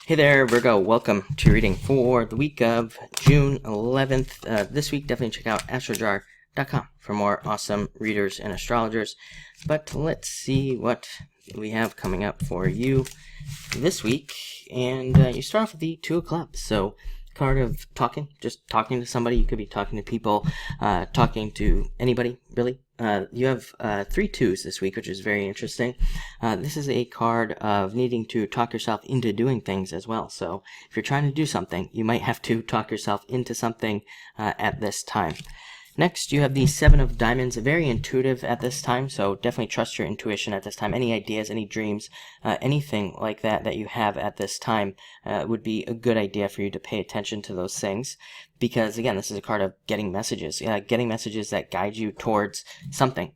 Hey there, Virgo. Welcome to your reading for the week of June 11th. This week, definitely check out astrojar.com for more awesome readers and astrologers. But let's see what we have coming up for you this week. And you start off with the Two of Clubs. So, card of talking, just talking to somebody. You could be talking to people, talking to anybody, really. You have 3 twos this week, which is very interesting. This is a card of needing to talk yourself into doing things as well. So if you're trying to do something, you might have to talk yourself into something at this time. Next, you have the Seven of Diamonds, very intuitive at this time, so definitely trust your intuition at this time. Any ideas, any dreams, anything like that you have at this time would be a good idea for you to pay attention to those things. Because, again, this is a card of getting messages. Getting messages that guide you towards something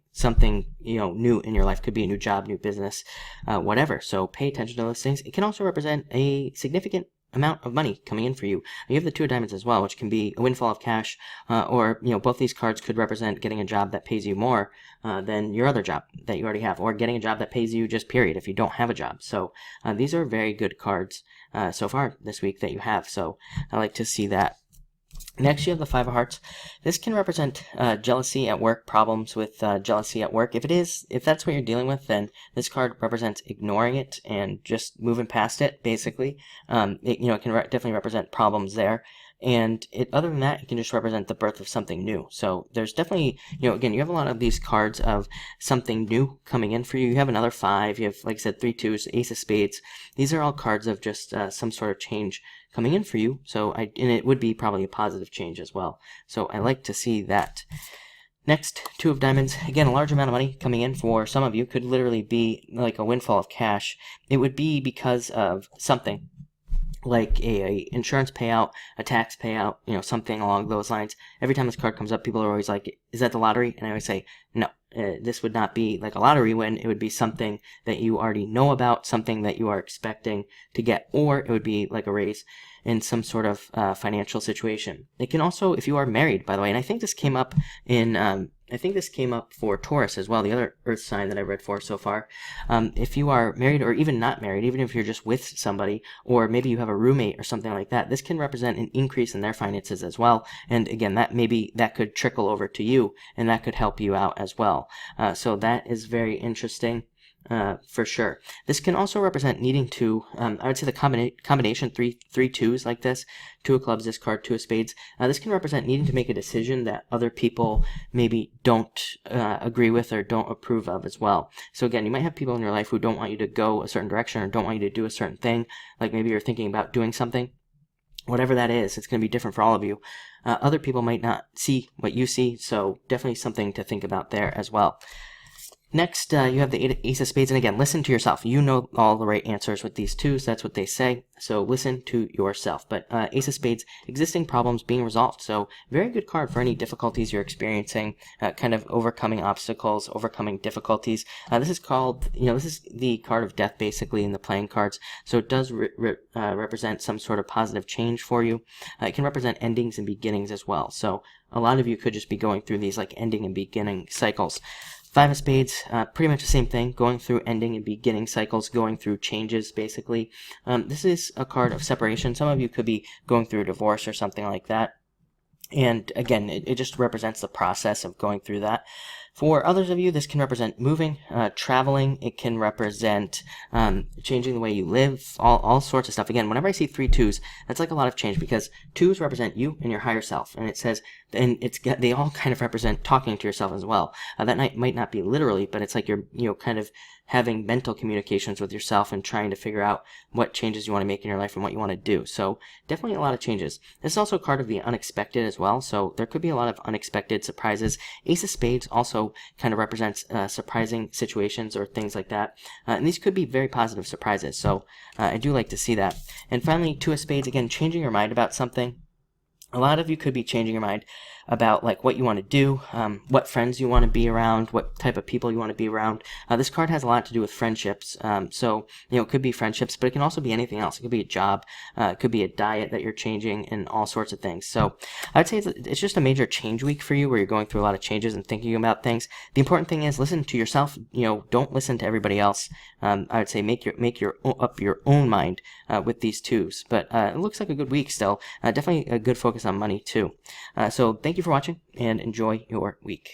new in your life. Could be a new job, new business, whatever. So pay attention to those things. It can also represent a significant amount of money coming in for you. You have the Two of Diamonds as well, which can be a windfall of cash, or both these cards could represent getting a job that pays you more than your other job that you already have, or getting a job that pays you just period if you don't have a job. So these are very good cards so far this week that you have. So I like to see that. Next, you have the Five of Hearts. This can represent jealousy at work, problems with jealousy at work. If that's what you're dealing with, then this card represents ignoring it and just moving past it, basically. It can definitely represent problems there. And other than that, it can just represent the birth of something new. So there's definitely, again, you have a lot of these cards of something new coming in for you. You have another 5. You have, like I said, 3 twos, Ace of Spades. These are all cards of just some sort of change coming in for you. So and it would be probably a positive change as well. So I like to see that. Next, Two of Diamonds. Again, a large amount of money coming in for some of you. Could literally be like a windfall of cash. It would be because of something like a insurance payout, a tax payout, something along those lines. Every time this card comes up, people are always like, is that the lottery? And I always say, no, this would not be like a lottery win. It would be something that you already know about, something that you are expecting to get, or it would be like a raise in some sort of financial situation. It can also, if you are married, by the way, and I think this came up for Taurus as well, the other earth sign that I read for so far. If you are married or even not married, even if you're just with somebody, or maybe you have a roommate or something like that, this can represent an increase in their finances as well. And again, that could trickle over to you, and that could help you out as well. So that is very interesting. For sure. This can also represent needing to, I would say the combination, three twos like this, Two of Clubs, this card, Two of Spades. This can represent needing to make a decision that other people maybe don't agree with or don't approve of as well. So again, you might have people in your life who don't want you to go a certain direction or don't want you to do a certain thing. Like maybe you're thinking about doing something. Whatever that is, it's going to be different for all of you. Other people might not see what you see, so definitely something to think about there as well. Next, you have the Ace of Spades, and again, listen to yourself. You know all the right answers with these twos. That's what they say, so listen to yourself. But Ace of Spades, existing problems being resolved. So very good card for any difficulties you're experiencing, kind of overcoming obstacles, overcoming difficulties. This is called, this is the card of death, basically, in the playing cards. So it does represent some sort of positive change for you. It can represent endings and beginnings as well. So a lot of you could just be going through these like ending and beginning cycles. Five of Spades, pretty much the same thing, going through ending and beginning cycles, going through changes, basically. This is a card of separation. Some of you could be going through a divorce or something like that. And again, it just represents the process of going through that. For others of you, this can represent moving, traveling. It can represent changing the way you live, all sorts of stuff. Again, whenever I see 3 twos, that's like a lot of change because twos represent you and your higher self. And it says, they all kind of represent talking to yourself as well. That might not be literally, but it's like you're, kind of having mental communications with yourself and trying to figure out what changes you want to make in your life and what you want to do. So definitely a lot of changes. This is also a card of the unexpected as well. So there could be a lot of unexpected surprises. Ace of Spades also kind of represents surprising situations or things like that. And these could be very positive surprises. So I do like to see that. And finally, Two of Spades, again, changing your mind about something. A lot of you could be changing your mind about like what you want to do, what friends you want to be around, what type of people you want to be around. This card has a lot to do with friendships. So, it could be friendships, but it can also be anything else. It could be a job, it could be a diet that you're changing, and all sorts of things. So I would say it's just a major change week for you, where you're going through a lot of changes and thinking about things. The important thing is listen to yourself. Don't listen to everybody else. I would say make up your own mind with these twos. But it looks like a good week still. Definitely a good focus on money too. So thank you for watching, and enjoy your week.